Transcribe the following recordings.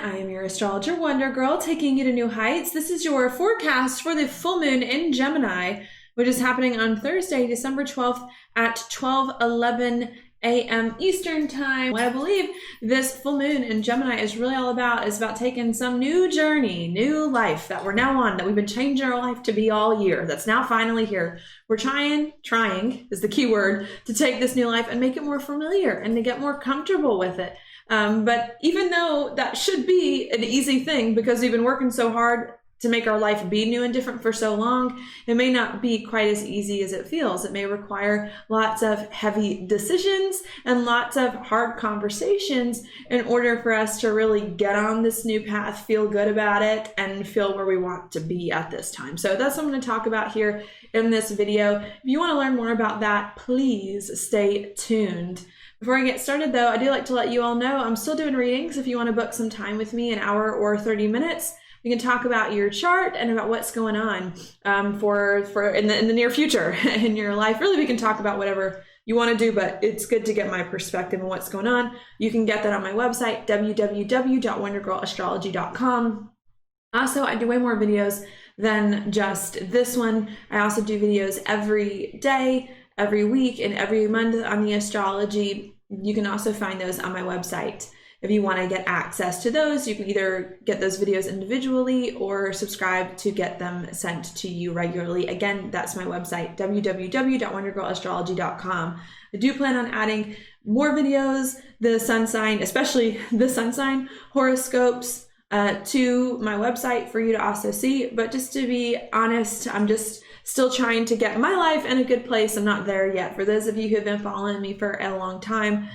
I am your astrologer Wonder Girl, taking you to new heights. This is your forecast for the full moon in Gemini, which is happening on Thursday, December 12th at 12:11 a.m. Eastern Time. What I believe this full moon in Gemini is really all about is about taking some new journey, new life that we're now on, that we've been changing our life to be all year. That's now finally here. We're trying is the key word, to take this new life and make it more familiar and to get more comfortable with it. But even though that should be an easy thing because we've been working so hard to make our life be new and different for so long, it may not be quite as easy as it feels. It may require lots of heavy decisions and lots of hard conversations in order for us to really get on this new path, feel good about it, and feel where we want to be at this time. So that's what I'm going to talk about here in this video. If you want to learn more about that, please stay tuned. Before I get started though, I do like to let you all know I'm still doing readings. If you want to book some time with me, an hour or 30 minutes, we can talk about your chart and about what's going on for in the near future in your life. Really, we can talk about whatever you want to do, but it's good to get my perspective on what's going on. You can get that on my website, www.wondergirlastrology.com. Also, I do way more videos than just this one. I also do videos every day, every week, and every month on the astrology. You can also find those on my website. If you want to get access to those, you can either get those videos individually or subscribe to get them sent to you regularly. Again, that's my website, www.wondergirlastrology.com. I do plan on adding more videos, the sun sign, especially the sun sign horoscopes, to my website for you to also see. But just to be honest, I'm just still trying to get my life in a good place. I'm not there yet. For those of you who have been following me for a long time,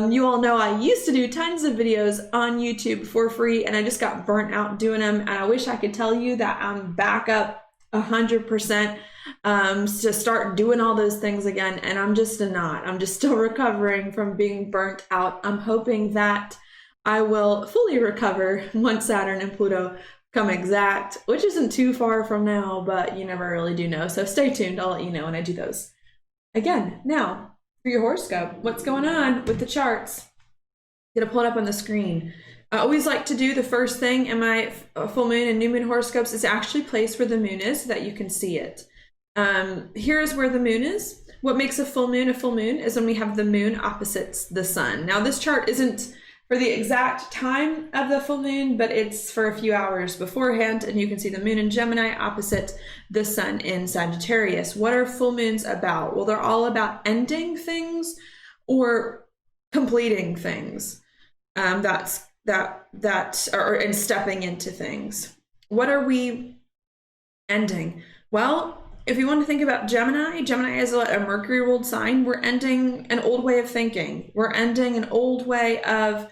you all know I used to do tons of videos on YouTube for free, and I just got burnt out doing them. And I wish I could tell you that I'm back up 100% to start doing all those things again. And I'm just not. I'm just still recovering from being burnt out. I'm hoping that I will fully recover once Saturn and Pluto come exact, which isn't too far from now, but you never really do know. So stay tuned. I'll let you know when I do those. Again, now, for your horoscope, what's going on with the charts? I'm gonna pull it up on the screen. I always like to do the first thing in my full moon and new moon horoscopes is actually place where the moon is so that you can see it. Here's where the moon is. What makes a full moon is when we have the moon opposites the sun. Now this chart isn't for the exact time of the full moon, but it's for a few hours beforehand, and you can see the moon in Gemini opposite the sun in Sagittarius. What are full moons about? Well, they're all about ending things or completing things. And stepping into things. What are we ending? Well, if you want to think about Gemini is a Mercury ruled sign. We're ending an old way of thinking. We're ending an old way of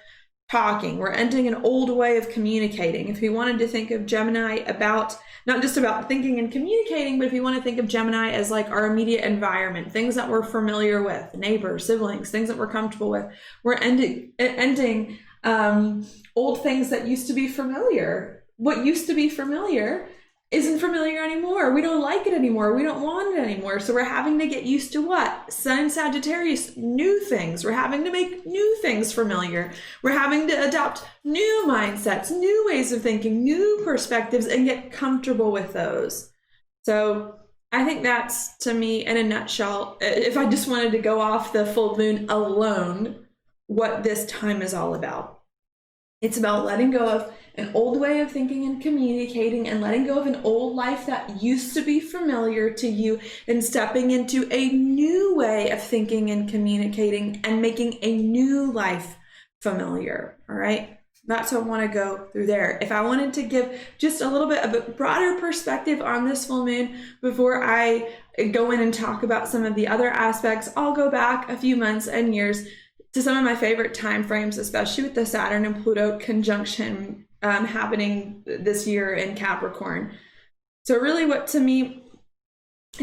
talking. We're ending an old way of communicating. If you wanted to think of Gemini about, not just about thinking and communicating, but if you want to think of Gemini as like our immediate environment, things that we're familiar with, neighbors, siblings, things that we're comfortable with, we're ending old things that used to be familiar. What used to be familiar isn't familiar anymore. We don't like it anymore. We don't want it anymore. So we're having to get used to what? Sun and Sagittarius, new things. We're having to make new things familiar. We're having to adopt new mindsets, new ways of thinking, new perspectives, and get comfortable with those. So I think that's, to me, in a nutshell, if I just wanted to go off the full moon alone, what this time is all about. It's about letting go of an old way of thinking and communicating and letting go of an old life that used to be familiar to you and stepping into a new way of thinking and communicating and making a new life familiar. All right. That's what I want to go through there. If I wanted to give just a little bit of a broader perspective on this full moon before I go in and talk about some of the other aspects, I'll go back a few months and years to some of my favorite time frames, especially with the Saturn and Pluto conjunction happening this year in Capricorn. So really what to me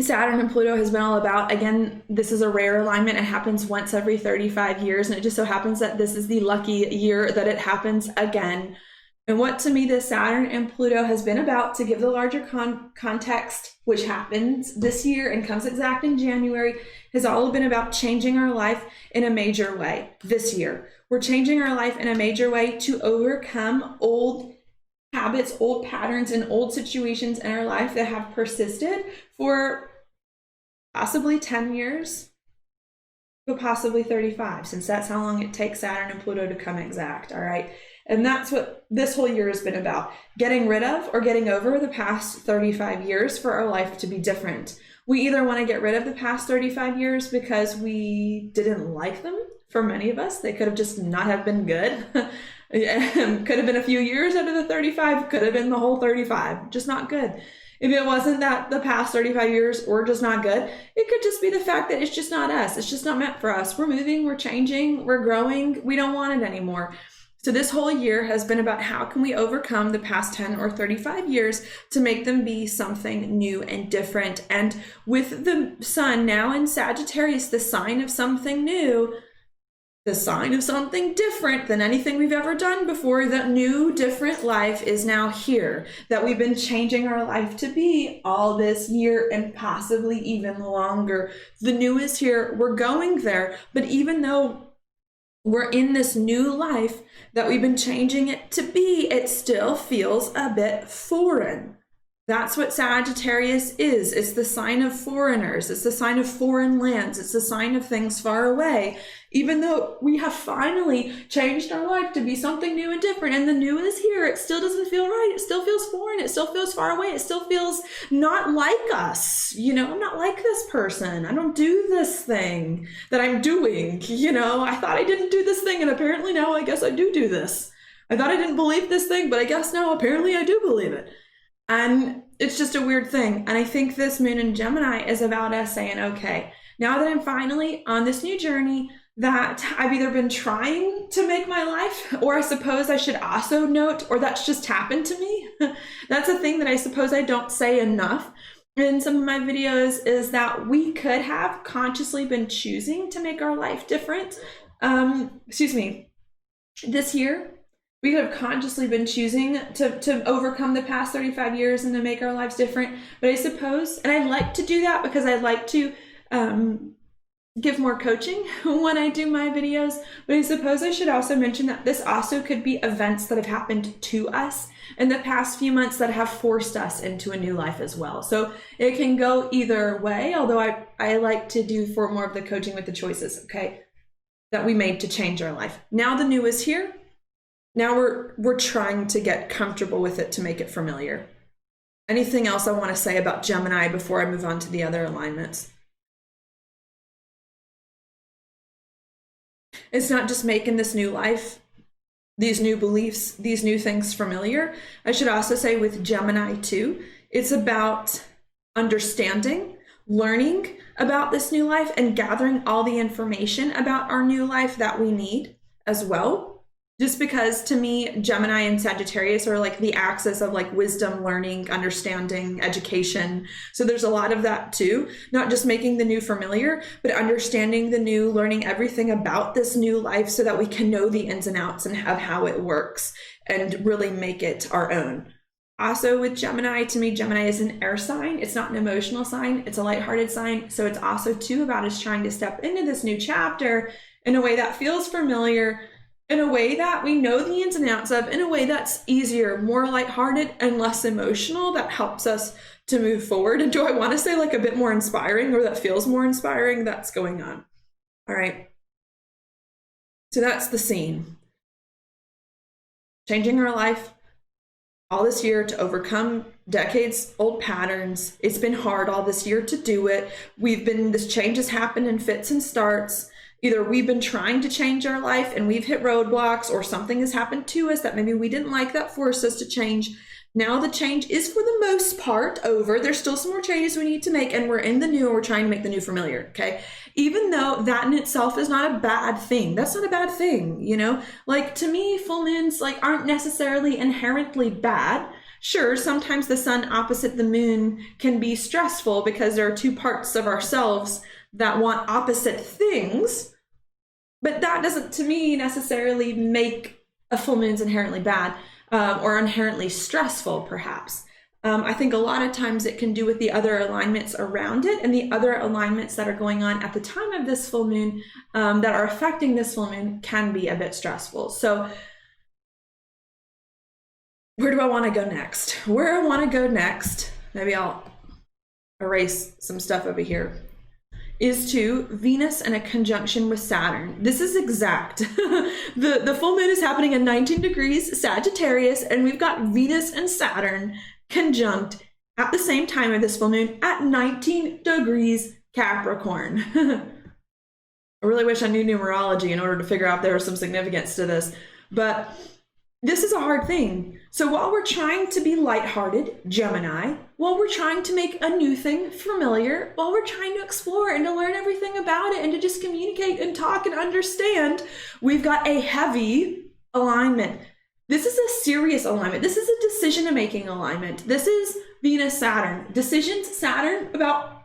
Saturn and Pluto has been all about, again, this is a rare alignment. It happens once every 35 years, and it just so happens that this is the lucky year that it happens again. And what to me this Saturn and Pluto has been about, to give the larger context, which happens this year and comes exact in January, has all been about changing our life in a major way this year. We're changing our life in a major way to overcome old habits, old patterns, and old situations in our life that have persisted for possibly 10 years, but possibly 35, since that's how long it takes Saturn and Pluto to come exact, all right? And that's what this whole year has been about, getting rid of or getting over the past 35 years for our life to be different. We either want to get rid of the past 35 years because we didn't like them. For many of us, they could have just not have been good. Could have been a few years out of the 35, could have been the whole 35, just not good. If it wasn't that the past 35 years were just not good, it could just be the fact that it's just not us. It's just not meant for us. We're moving, we're changing, we're growing. We don't want it anymore. So this whole year has been about how can we overcome the past 10 or 35 years to make them be something new and different. And with the sun now in Sagittarius, the sign of something new, the sign of something different than anything we've ever done before, that new, different life is now here, that we've been changing our life to be all this year and possibly even longer. The new is here, we're going there, but even though we're in this new life that we've been changing it to be, it still feels a bit foreign. That's what Sagittarius is. It's the sign of foreigners. It's the sign of foreign lands. It's the sign of things far away. Even though we have finally changed our life to be something new and different, and the new is here, it still doesn't feel right. It still feels foreign. It still feels far away. It still feels not like us. You know, I'm not like this person. I don't do this thing that I'm doing. You know, I thought I didn't do this thing, and apparently now I guess I do this. I thought I didn't believe this thing, but I guess now apparently I do believe it. And it's just a weird thing. And I think this moon in Gemini is about us saying, okay, now that I'm finally on this new journey that I've either been trying to make my life, or I suppose I should also note, or that's just happened to me. That's a thing that I suppose I don't say enough in some of my videos, is that we could have consciously been choosing to make our life different. This year, we could have consciously been choosing to overcome the past 35 years and to make our lives different. But I suppose, and I like to do that because I like to give more coaching when I do my videos. But I suppose I should also mention that this also could be events that have happened to us in the past few months that have forced us into a new life as well. So it can go either way, although I like to do for more of the coaching with the choices, okay, that we made to change our life. Now the new is here. Now we're trying to get comfortable with it to make it familiar. Anything else I want to say about Gemini before I move on to the other alignments? It's not just making this new life, these new beliefs, these new things familiar. I should also say with Gemini too, it's about understanding, learning about this new life, and gathering all the information about our new life that we need as well. Just because to me, Gemini and Sagittarius are like the axis of like wisdom, learning, understanding, education. So there's a lot of that too, not just making the new familiar, but understanding the new, learning everything about this new life so that we can know the ins and outs and of how it works and really make it our own. Also with Gemini, to me, Gemini is an air sign. It's not an emotional sign. It's a lighthearted sign. So it's also too about us trying to step into this new chapter in a way that feels familiar, in a way that we know the ins and outs of, in a way that's easier, more lighthearted and less emotional, that helps us to move forward. And do I want to say like a bit more inspiring, or that feels more inspiring? That's going on. All right. So that's the scene. Changing our life all this year to overcome decades old patterns. It's been hard all this year to do it. This change has happened in fits and starts. Either we've been trying to change our life and we've hit roadblocks, or something has happened to us that maybe we didn't like that forced us to change. Now the change is for the most part over. There's still some more changes we need to make, and we're in the new, and we're trying to make the new familiar, okay? Even though that in itself is not a bad thing. That's not a bad thing, you know? Like, to me, full moons like aren't necessarily inherently bad. Sure, sometimes the sun opposite the moon can be stressful because there are two parts of ourselves that want opposite things, but that doesn't, to me, necessarily make a full moon's inherently bad. or inherently stressful, perhaps. I think a lot of times it can do with the other alignments around it, and the other alignments that are going on at the time of this full moon that are affecting this full moon can be a bit stressful. So where do I want to go next? Where I want to go next, maybe I'll erase some stuff over here, is to Venus in a conjunction with Saturn. This is exact. The full moon is happening in 19 degrees Sagittarius, and we've got Venus and Saturn conjunct at the same time of this full moon at 19 degrees Capricorn. I really wish I knew numerology in order to figure out if there was some significance to this, but this is a hard thing. So while we're trying to be lighthearted, Gemini, while we're trying to make a new thing familiar, while we're trying to explore and to learn everything about it and to just communicate and talk and understand, we've got a heavy alignment. This is a serious alignment. This is a decision-making alignment. This is Venus-Saturn. Decisions, Saturn, about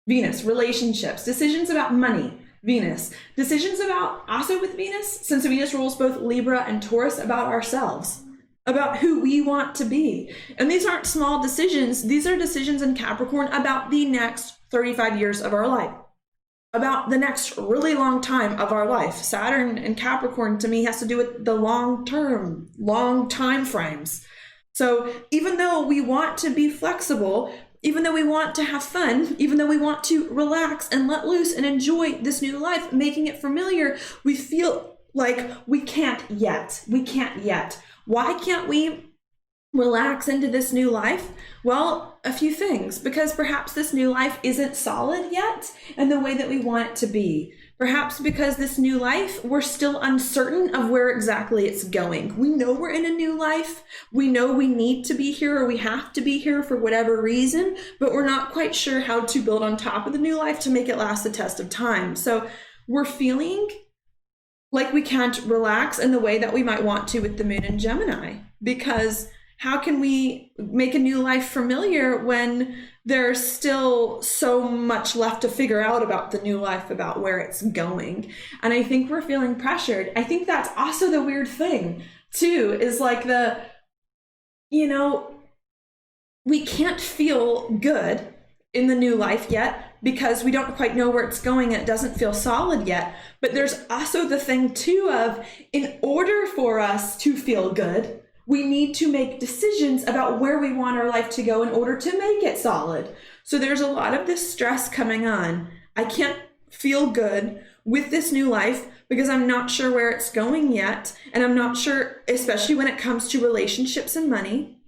Venus, relationships, decisions about money, Venus. Decisions about, also with Venus, since Venus rules both Libra and Taurus, about ourselves, about who we want to be. And these aren't small decisions. These are decisions in Capricorn about the next 35 years of our life, about the next really long time of our life. Saturn and Capricorn to me has to do with the long term, long time frames. So even though we want to be flexible, even though we want to have fun, even though we want to relax and let loose and enjoy this new life, making it familiar, we feel like we can't yet. We can't yet. Why can't we relax into this new life? Well, a few things, because perhaps this new life isn't solid yet in the way that we want it to be. Perhaps because this new life, we're still uncertain of where exactly it's going. We know we're in a new life. We know we need to be here or we have to be here for whatever reason, but we're not quite sure how to build on top of the new life to make it last the test of time. So we're feeling like we can't relax in the way that we might want to with the moon in Gemini, because how can we make a new life familiar when there's still so much left to figure out about the new life, about where it's going? And I think we're feeling pressured. I think that's also the weird thing too, is like we can't feel good in the new life yet because we don't quite know where it's going and it doesn't feel solid yet. But there's also the thing too of, in order for us to feel good, we need to make decisions about where we want our life to go in order to make it solid. So there's a lot of this stress coming on. I can't feel good with this new life because I'm not sure where it's going yet. And I'm not sure, especially when it comes to relationships and money,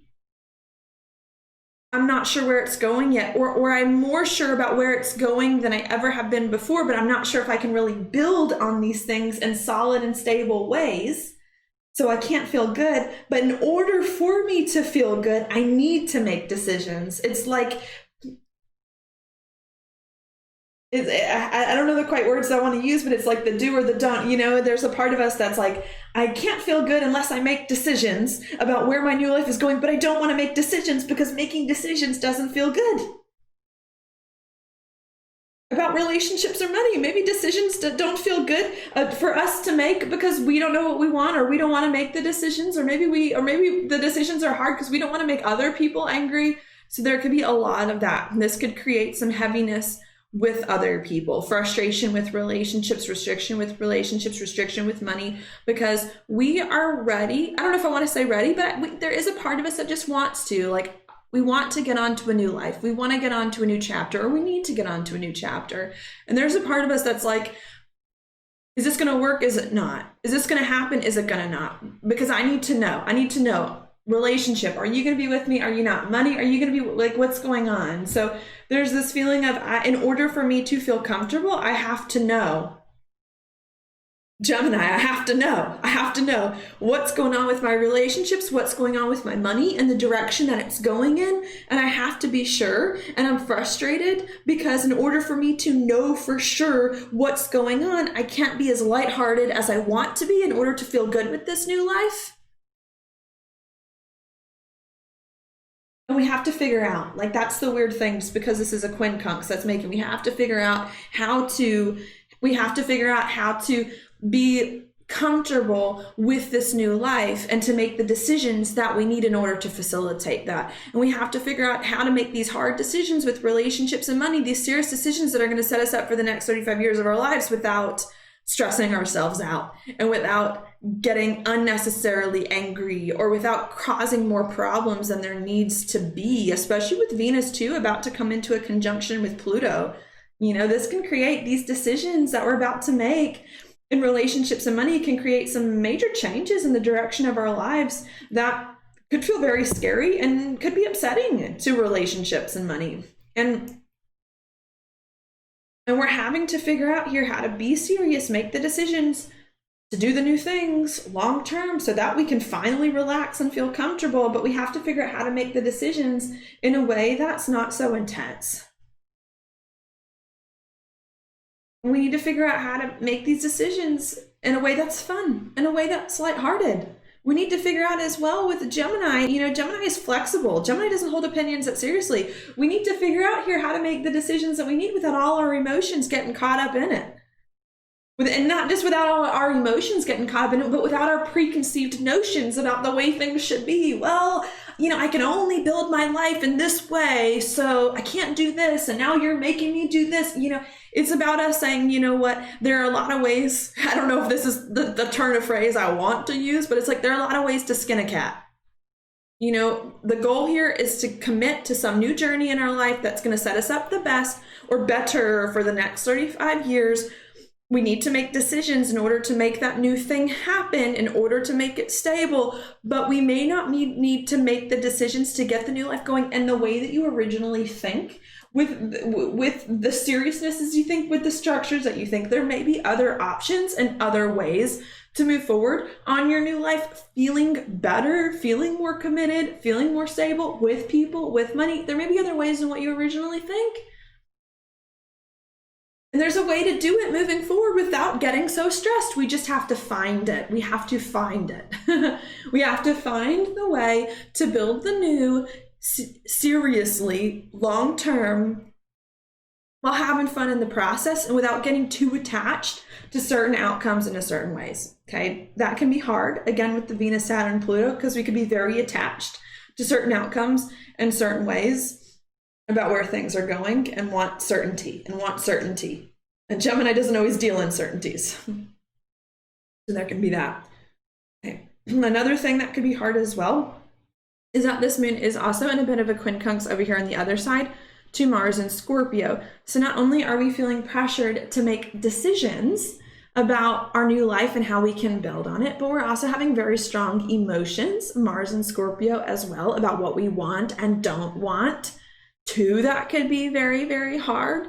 I'm not sure where it's going yet, or I'm more sure about where it's going than I ever have been before, but I'm not sure if I can really build on these things in solid and stable ways. So I can't feel good, but in order for me to feel good, I need to make decisions. It's like, I don't know the quite words I want to use, but it's like the do or the don't. There's a part of us that's like, I can't feel good unless I make decisions about where my new life is going, but I don't want to make decisions because making decisions doesn't feel good. About relationships or money, maybe decisions don't feel good for us to make because we don't know what we want, or we don't want to make the decisions, or maybe the decisions are hard because we don't want to make other people angry. So there could be a lot of that. And this could create some heaviness with other people, frustration with relationships, restriction with relationships, restriction with money, because we are ready. I don't know if I want to say ready, but there is a part of us that just wants to, like, we want to get on to a new life. We want to get on to a new chapter, or we need to get on to a new chapter. And there's a part of us that's like, is this going to work? Is it not? Is this going to happen? Is it going to not? Because I need to know. I need to know. Relationship, are you going to be with me? Are you not? Money, are you going to be, like, what's going on? So there's this feeling of, in order for me to feel comfortable, I have to know. Gemini, I have to know what's going on with my relationships, what's going on with my money and the direction that it's going in. And I have to be sure. And I'm frustrated because in order for me to know for sure what's going on, I can't be as lighthearted as I want to be in order to feel good with this new life. And we have to figure out, like, that's the weird thing, just because this is a quincunx that's we have to figure out how to be comfortable with this new life and to make the decisions that we need in order to facilitate that. And we have to figure out how to make these hard decisions with relationships and money, these serious decisions that are going to set us up for the next 35 years of our lives without stressing ourselves out and without getting unnecessarily angry or without causing more problems than there needs to be, especially with Venus too, about to come into a conjunction with Pluto. You know, this can create these decisions that we're about to make in relationships and money can create some major changes in the direction of our lives that could feel very scary and could be upsetting to relationships and money. And we're having to figure out here how to be serious, make the decisions to do the new things long term so that we can finally relax and feel comfortable. But we have to figure out how to make the decisions in a way that's not so intense. We need to figure out how to make these decisions in a way that's fun, in a way that's lighthearted. We need to figure out as well with Gemini, you know, Gemini is flexible. Gemini doesn't hold opinions that seriously. We need to figure out here how to make the decisions that we need without all our emotions getting caught up in it. And not just without all our emotions getting caught up in it, but without our preconceived notions about the way things should be. Well, you know, I can only build my life in this way, so I can't do this, and now you're making me do this. You know, it's about us saying, you know what, there are a lot of ways, I don't know if this is the turn of phrase I want to use, but it's like there are a lot of ways to skin a cat. You know, the goal here is to commit to some new journey in our life that's going to set us up the best or better for the next 35 years. We need to make decisions in order to make that new thing happen, in order to make it stable, but we may not need to make the decisions to get the new life going in the way that you originally think, with the seriousness as you think, with the structures that you think. There may be other options and other ways to move forward on your new life, feeling better, feeling more committed, feeling more stable with people, with money. There may be other ways than what you originally think. And there's a way to do it moving forward without getting so stressed. We just have to find it. We have to find it. We have to find the way to build the new seriously, long term, while having fun in the process and without getting too attached to certain outcomes in a certain ways. Okay, that can be hard, again, with the Venus, Saturn, Pluto, because we could be very attached to certain outcomes in certain ways about where things are going and want certainty. And Gemini doesn't always deal in certainties. So there can be that. Okay. Another thing that could be hard as well is that this moon is also in a bit of a quincunx over here on the other side to Mars in Scorpio. So not only are we feeling pressured to make decisions about our new life and how we can build on it, but we're also having very strong emotions, Mars and Scorpio as well, about what we want and don't want. Too, that could be very, very hard.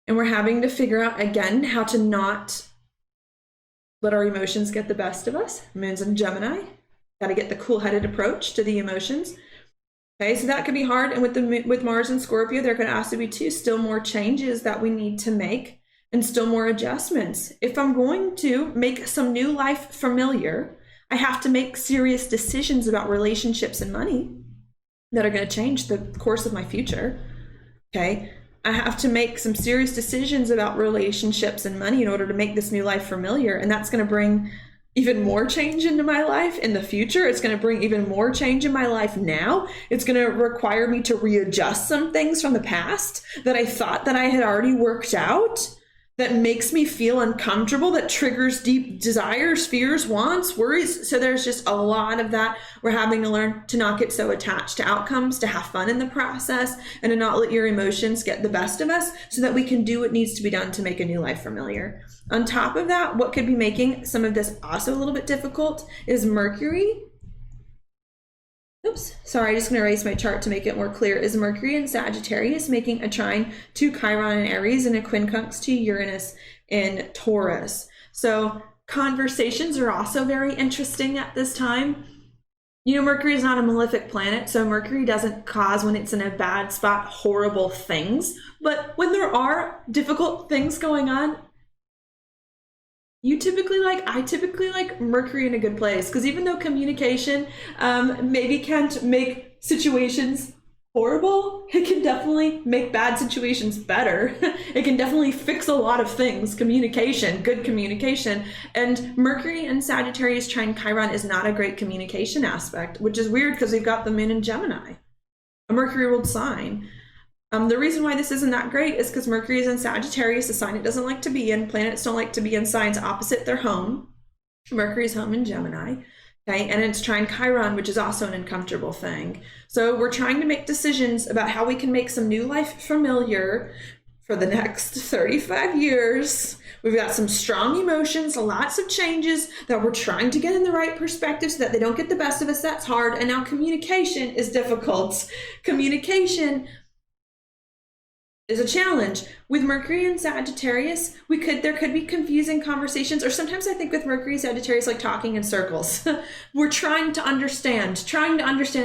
And we're having to figure out, again, how to not let our emotions get the best of us. Moon's in Gemini. Got to get the cool-headed approach to the emotions. Okay, so that could be hard. And with Mars and Scorpio, there could also be too still more changes that we need to make and still more adjustments. If I'm going to make some new life familiar, I have to make serious decisions about relationships and money that are going to change the course of my future. Okay, I have to make some serious decisions about relationships and money in order to make this new life familiar, and that's going to bring even more change into my life in the future. It's going to bring even more change in my life now. It's going to require me to readjust some things from the past that I thought that I had already worked out, that makes me feel uncomfortable, that triggers deep desires, fears, wants, worries. So there's just a lot of that. We're having to learn to not get so attached to outcomes, to have fun in the process, and to not let your emotions get the best of us so that we can do what needs to be done to make a new life familiar. On top of that, what could be making some of this also a little bit difficult is Mercury. Oops, sorry, I'm just going to erase my chart to make it more clear. Is Mercury in Sagittarius making a trine to Chiron in Aries and a quincunx to Uranus in Taurus. So conversations are also very interesting at this time. You know, Mercury is not a malefic planet, so Mercury doesn't cause, when it's in a bad spot, horrible things. But when there are difficult things going on, I typically like Mercury in a good place, because even though communication maybe can't make situations horrible. It can definitely make bad situations better. It can definitely fix a lot of things. Communication, good communication. And Mercury and Sagittarius trine Chiron is not a great communication aspect, which is weird because we've got the moon in Gemini, a Mercury ruled sign. The reason why this isn't that great is because Mercury is in Sagittarius, a sign it doesn't like to be in. Planets don't like to be in signs opposite their home. Mercury's home in Gemini. Okay, and it's trine Chiron, which is also an uncomfortable thing. So we're trying to make decisions about how we can make some new life familiar for the next 35 years. We've got some strong emotions, lots of changes that we're trying to get in the right perspective so that they don't get the best of us. That's hard. And now communication is difficult. Communication is a challenge. With Mercury and Sagittarius, there could be confusing conversations, or sometimes I think with Mercury and Sagittarius, like talking in circles. We're trying to understand. I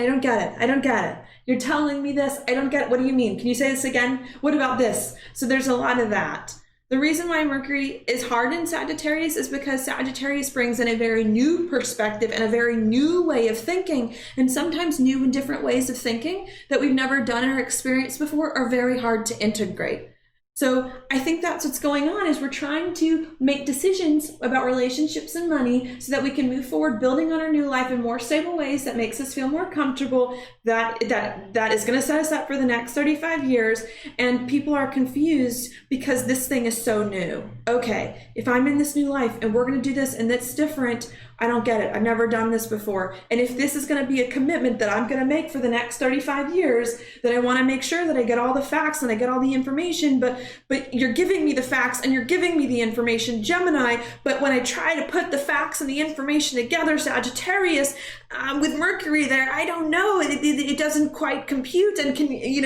don't get it. You're telling me this. I don't get it. What do you mean? Can you say this again? What about this? So there's a lot of that. The reason why Mercury is hard in Sagittarius is because Sagittarius brings in a very new perspective and a very new way of thinking. And sometimes new and different ways of thinking that we've never done or experienced before are very hard to integrate. So I think that's what's going on, is we're trying to make decisions about relationships and money so that we can move forward, building on our new life in more stable ways that makes us feel more comfortable, that is going to set us up for the next 35 years. And people are confused because this thing is so new. Okay, if I'm in this new life and we're going to do this and that's different, I don't get it. I've never done this before. And if this is going to be a commitment that I'm going to make for the next 35 years, then I want to make sure that I get all the facts and I get all the information. But you're giving me the facts and you're giving me the information, Gemini. But when I try to put the facts and the information together, Sagittarius, with Mercury there, I don't know. It doesn't quite compute. And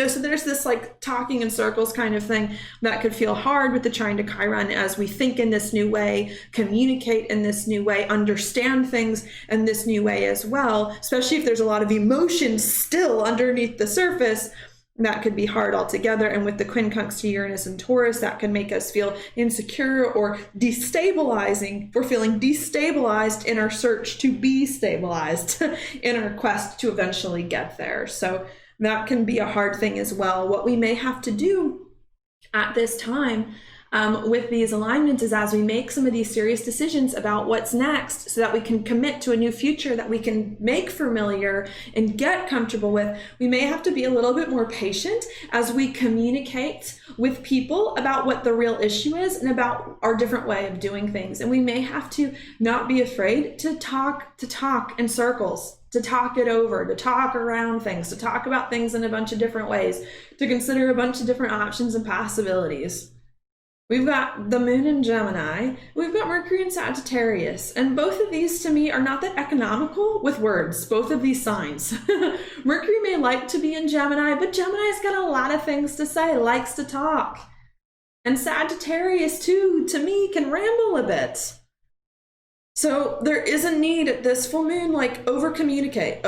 so there's this like talking in circles kind of thing that could feel hard with the trine to Chiron as we think in this new way, communicate in this new way, understand things in this new way as well, especially if there's a lot of emotions still underneath the surface. That could be hard altogether. And with the quincunx to Uranus and Taurus, that can make us feel insecure or destabilizing. We're feeling destabilized in our search to be stabilized in our quest to eventually get there. So that can be a hard thing as well. What we may have to do at this time with these alignments is, as we make some of these serious decisions about what's next so that we can commit to a new future that we can make familiar and get comfortable with, we may have to be a little bit more patient as we communicate with people about what the real issue is and about our different way of doing things. And we may have to not be afraid to talk in circles, to talk it over, to talk around things, to talk about things in a bunch of different ways, to consider a bunch of different options and possibilities. We've got the moon in Gemini, we've got Mercury in Sagittarius, and both of these to me are not that economical with words, both of these signs. Mercury may like to be in Gemini, but Gemini's got a lot of things to say, likes to talk. And Sagittarius too, to me, can ramble a bit. So there is a need at this full moon, like over-communicate.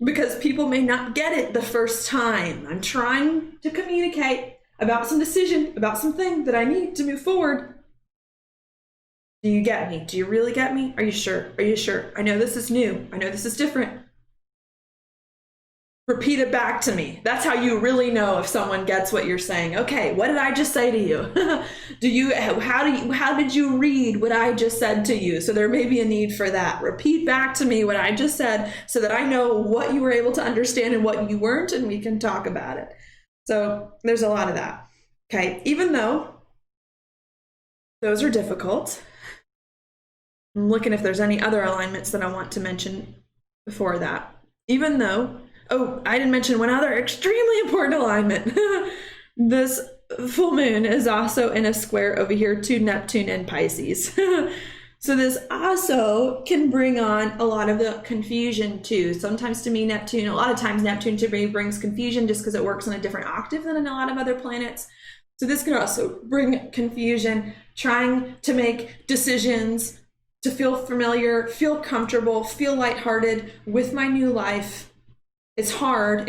Because people may not get it the first time. I'm trying to communicate about some decision, about something that I need to move forward. Do you get me? Do you really get me? Are you sure? Are you sure? I know this is new. I know this is different. Repeat it back to me. That's how you really know if someone gets what you're saying. Okay, what did I just say to you? How did you read what I just said to you? So there may be a need for that. Repeat back to me what I just said so that I know what you were able to understand and what you weren't, and we can talk about it. So there's a lot of that. Okay, even though those are difficult, I'm looking if there's any other alignments that I want to mention before that. Even though, I didn't mention one other extremely important alignment. This full moon is also in a square over here to Neptune and Pisces. So this also can bring on a lot of the confusion too. Sometimes to me, a lot of times Neptune to me brings confusion just because it works on a different octave than in a lot of other planets. So this can also bring confusion, trying to make decisions, to feel familiar, feel comfortable, feel lighthearted with my new life. It's hard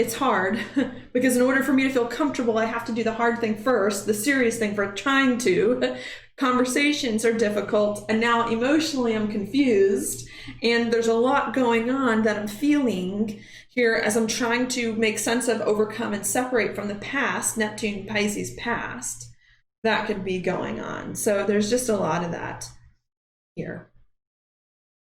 because in order for me to feel comfortable, I have to do the hard thing first, the serious thing for trying to conversations are difficult, and now emotionally I'm confused, and there's a lot going on that I'm feeling here as I'm trying to make sense of, overcome, and separate from the past, Neptune, Pisces past, that could be going on. So there's just a lot of that here.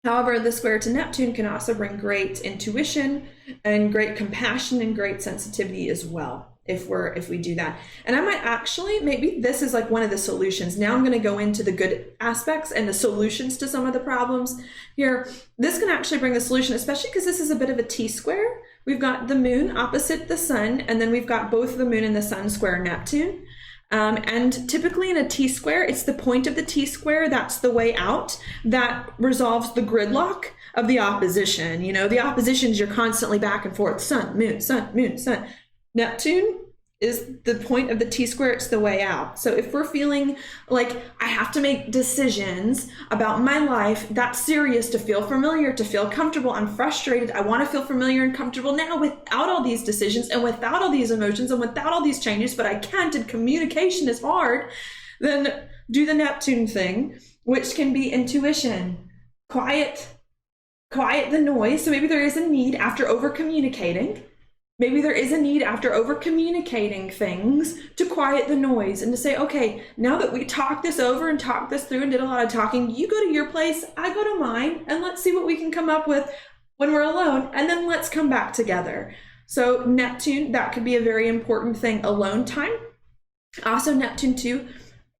However, the square to Neptune can also bring great intuition and great compassion and great sensitivity as well, if we do that. And I might actually, maybe this is like one of the solutions. Now I'm going to go into the good aspects and the solutions to some of the problems here. This can actually bring the solution, especially because this is a bit of a T-square. We've got the moon opposite the sun, and then we've got both the moon and the sun square Neptune. And typically in a T-square, it's the point of the T-square, that's the way out, that resolves the gridlock of the opposition. You know, the oppositions, you're constantly back and forth, sun, moon, sun, moon, sun. Neptune is the point of the T-square, it's the way out. So if we're feeling like I have to make decisions about my life, that's serious, to feel familiar, to feel comfortable, I'm frustrated, I want to feel familiar and comfortable now without all these decisions and without all these emotions and without all these changes, but I can't, and communication is hard, then do the Neptune thing, which can be intuition. Quiet the noise. So maybe there is a need after over communicating. Maybe there is a need after over communicating things to quiet the noise and to say, okay, now that we talked this over and talked this through and did a lot of talking, you go to your place, I go to mine, and let's see what we can come up with when we're alone, and then let's come back together. So Neptune, that could be a very important thing, alone time. Also Neptune too,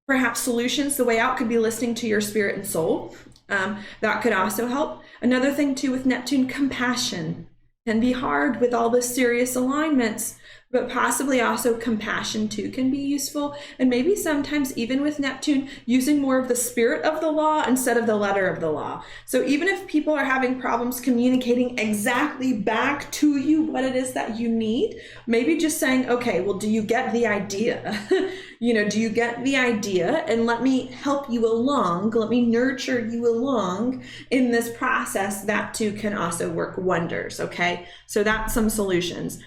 perhaps solutions, the way out could be listening to your spirit and soul. That could also help. Another thing too with Neptune, compassion. Can be hard with all the serious alignments, but possibly also compassion too can be useful. And maybe sometimes even with Neptune, using more of the spirit of the law instead of the letter of the law. So even if people are having problems communicating exactly back to you what it is that you need, maybe just saying, okay, well, do you get the idea? Do you get the idea? And let me help you along. Let me nurture you along in this process. That too can also work wonders. Okay. So that's some solutions.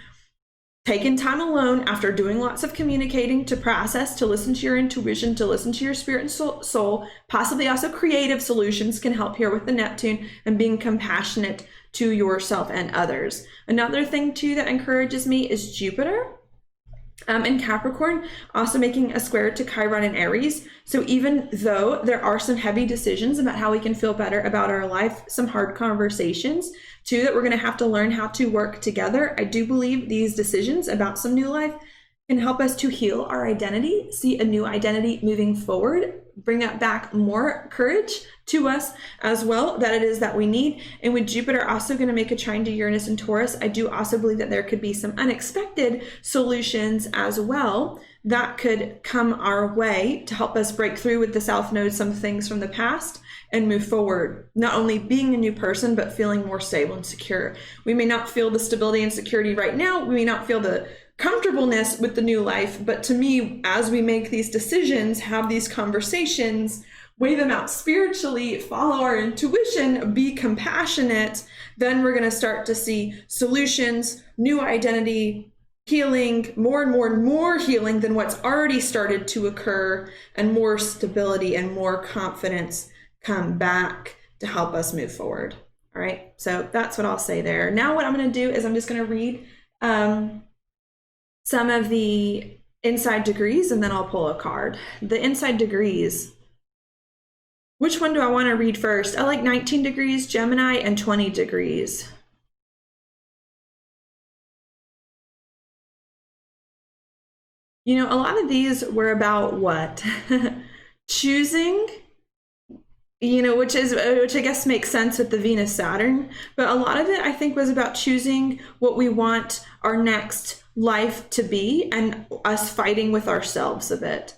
Taking time alone after doing lots of communicating to process, to listen to your intuition, to listen to your spirit and soul, possibly also creative solutions can help here with the Neptune, and being compassionate to yourself and others. Another thing too that encourages me is Jupiter in Capricorn, also making a square to Chiron and Aries. So even though there are some heavy decisions about how we can feel better about our life, some hard conversations too that we're going to have to learn how to work together, I do believe these decisions about some new life can help us to heal our identity, see a new identity moving forward, bring that back more courage to us as well that it is that we need. And with Jupiter also going to make a trine to Uranus and Taurus, I do also believe that there could be some unexpected solutions as well that could come our way to help us break through with the South Node some things from the past and move forward, not only being a new person, but feeling more stable and secure. We may not feel the stability and security right now. We may not feel the comfortableness with the new life, but to me, as we make these decisions, have these conversations, weigh them out spiritually, follow our intuition, be compassionate, then we're going to start to see solutions, new identity, healing, more and more and more healing than what's already started to occur, and more stability and more confidence come back to help us move forward. All right, so that's what I'll say there. Now what I'm going to do is I'm just going to read some of the inside degrees, and then I'll pull a card. The inside degrees. Which one do I want to read first? I like 19 degrees, Gemini, and 20 degrees. A lot of these were about what? Choosing, which I guess makes sense with the Venus Saturn, but a lot of it I think was about choosing what we want our next life to be, and us fighting with ourselves a bit.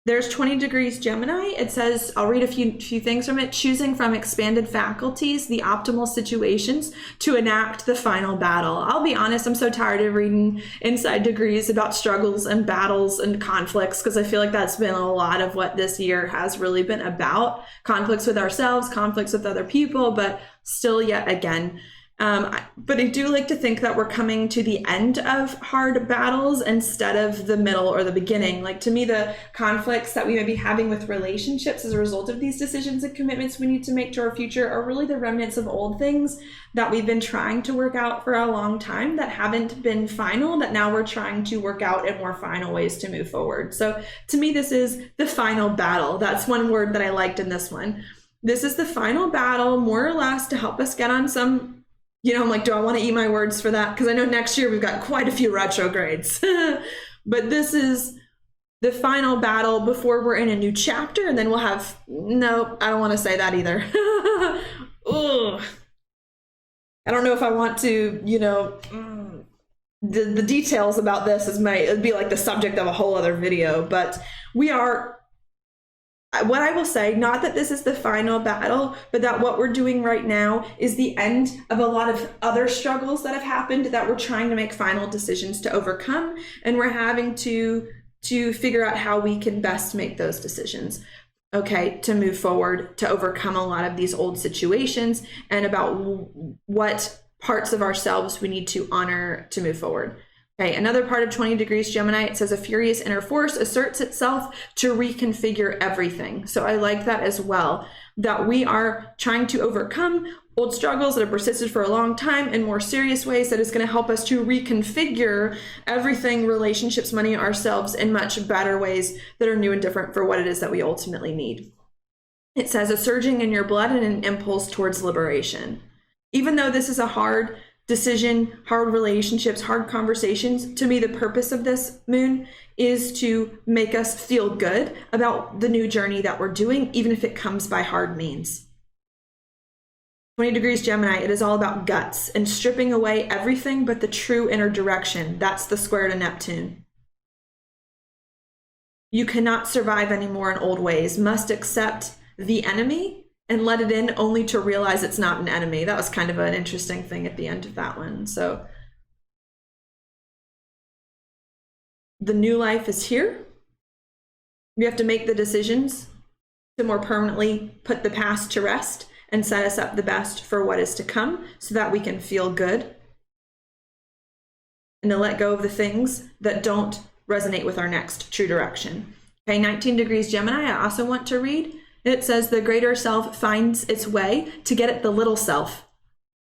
There's 20 degrees Gemini. It says, I'll read a few things from it. Choosing from expanded faculties the optimal situations to enact the final battle. I'll be honest, I'm so tired of reading inside degrees about struggles and battles and conflicts, because I feel like that's been a lot of what this year has really been about. Conflicts with ourselves, conflicts with other people, but still yet again, But I do like to think that we're coming to the end of hard battles instead of the middle or the beginning. Like, to me, the conflicts that we may be having with relationships as a result of these decisions and commitments we need to make to our future are really the remnants of old things that we've been trying to work out for a long time that haven't been final, that now we're trying to work out in more final ways to move forward. So to me, this is the final battle. That's one word that I liked in this one. This is the final battle, more or less, to help us get on some, I'm like, do I want to eat my words for that? Because I know next year we've got quite a few retrogrades. But this is the final battle before we're in a new chapter, and then we'll have, no, I don't want to say that either. Ugh. I don't know if I want to, the details about this it'd be like the subject of a whole other video, but what I will say, not that this is the final battle, but that what we're doing right now is the end of a lot of other struggles that have happened that we're trying to make final decisions to overcome. And we're having to figure out how we can best make those decisions, okay, to move forward, to overcome a lot of these old situations, and about what parts of ourselves we need to honor to move forward. Okay, another part of 20 degrees Gemini, it says a furious inner force asserts itself to reconfigure everything. So I like that as well, that we are trying to overcome old struggles that have persisted for a long time in more serious ways that is going to help us to reconfigure everything, relationships, money, ourselves, in much better ways that are new and different for what it is that we ultimately need. It says a surging in your blood and an impulse towards liberation. Even though this is a hard decision, hard relationships, hard conversations, to me, the purpose of this moon is to make us feel good about the new journey that we're doing, even if it comes by hard means. 20 degrees Gemini, it is all about guts and stripping away everything but the true inner direction. That's the square to Neptune. You cannot survive anymore in old ways, must accept the enemy and let it in, only to realize it's not an enemy. That was kind of an interesting thing at the end of that one. So the new life is here. We have to make the decisions to more permanently put the past to rest and set us up the best for what is to come, so that we can feel good, and to let go of the things that don't resonate with our next true direction. Okay, 19 degrees Gemini, I also want to read. It says the greater self finds its way to get at the little self,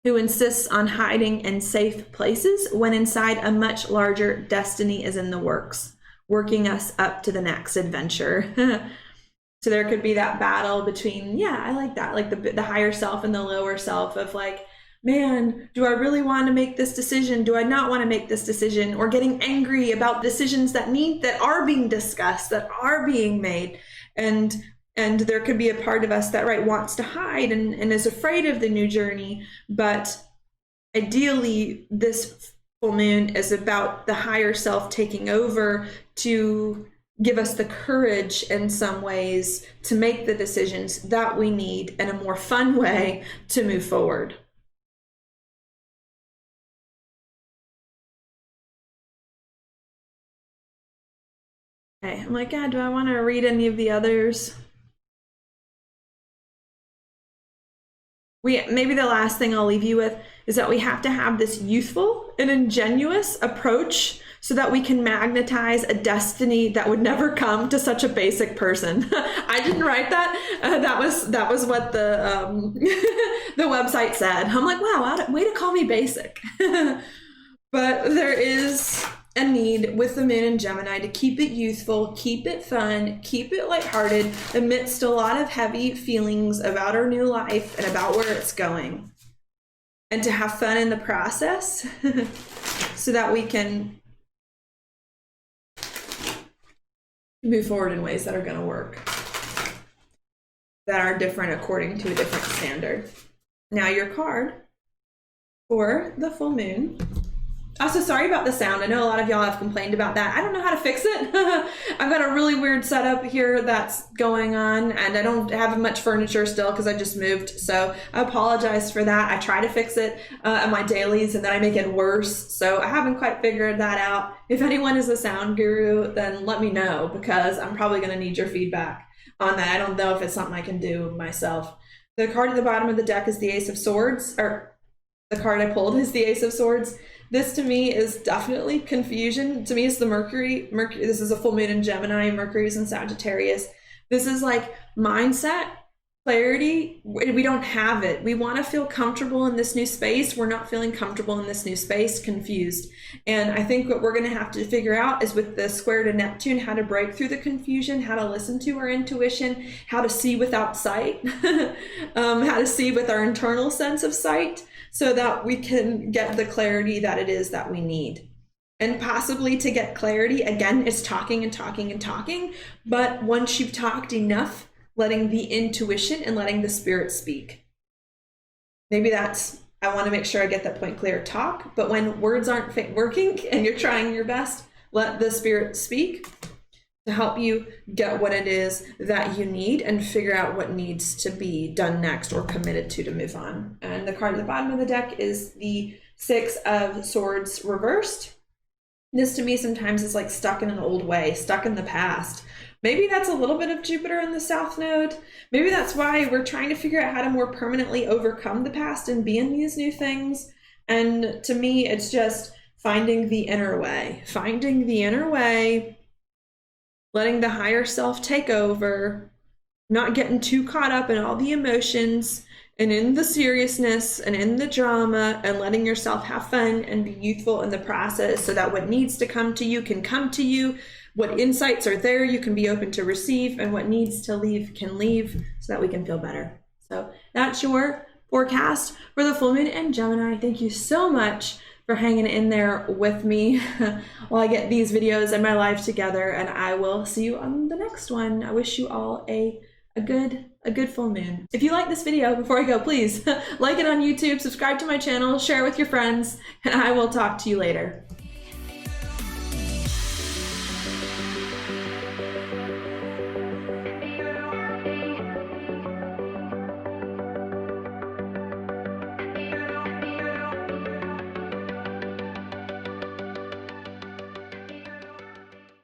who insists on hiding in safe places when inside a much larger destiny is in the works, working us up to the next adventure. So there could be that battle between, I like that, like the higher self and the lower self of like, man, do I really want to make this decision? Do I not want to make this decision? Or getting angry about decisions that are being discussed, that are being made. And there could be a part of us that wants to hide and is afraid of the new journey. But ideally, this full moon is about the higher self taking over to give us the courage in some ways to make the decisions that we need in a more fun way to move forward. Okay, I'm like, do I want to read any of the others? Maybe the last thing I'll leave you with is that we have to have this youthful and ingenuous approach so that we can magnetize a destiny that would never come to such a basic person. I didn't write that. That was what the the website said. I'm like, wow, way to call me basic. But there is a need with the moon in Gemini to keep it youthful, keep it fun, keep it lighthearted amidst a lot of heavy feelings about our new life and about where it's going. And to have fun in the process so that we can move forward in ways that are going to work, that are different according to a different standard. Now your card for the full moon. Also, sorry about the sound. I know a lot of y'all have complained about that. I don't know how to fix it. I've got a really weird setup here that's going on, and I don't have much furniture still because I just moved. So I apologize for that. I try to fix it at my dailies, and then I make it worse. So I haven't quite figured that out. If anyone is a sound guru, then let me know, because I'm probably going to need your feedback on that. I don't know if it's something I can do myself. The card at the bottom of the deck is the Ace of Swords, or the card I pulled is the Ace of Swords. This to me is definitely confusion. To me, it's the Mercury. This is a full moon in Gemini. Mercury's in Sagittarius. This is like mindset, clarity. We don't have it. We want to feel comfortable in this new space. We're not feeling comfortable in this new space, confused. And I think what we're going to have to figure out is with the square to Neptune, how to break through the confusion, how to listen to our intuition, how to see without sight, how to see with our internal sense of sight, so that we can get the clarity that it is that we need. And possibly to get clarity, again, it's talking and talking and talking. But once you've talked enough, letting the intuition and letting the spirit speak. Maybe that's, I want to make sure I get that point clear. Talk, but when words aren't working and you're trying your best, let the spirit speak to help you get what it is that you need and figure out what needs to be done next or committed to move on. And the card at the bottom of the deck is the Six of Swords reversed. This to me sometimes is like stuck in an old way, stuck in the past. Maybe that's a little bit of Jupiter in the South Node. Maybe that's why we're trying to figure out how to more permanently overcome the past and be in these new things. And to me, it's just finding the inner way, letting the higher self take over, not getting too caught up in all the emotions and in the seriousness and in the drama, and letting yourself have fun and be youthful in the process so that what needs to come to you can come to you. What insights are there you can be open to receive, and what needs to leave can leave so that we can feel better. So that's your forecast for the full moon in Gemini. Thank you so much for hanging in there with me while I get these videos and my life together, and I will see you on the next one. I wish you all a good full moon. If you like this video, before I go, please like it on YouTube, subscribe to my channel, share it with your friends, and I will talk to you later.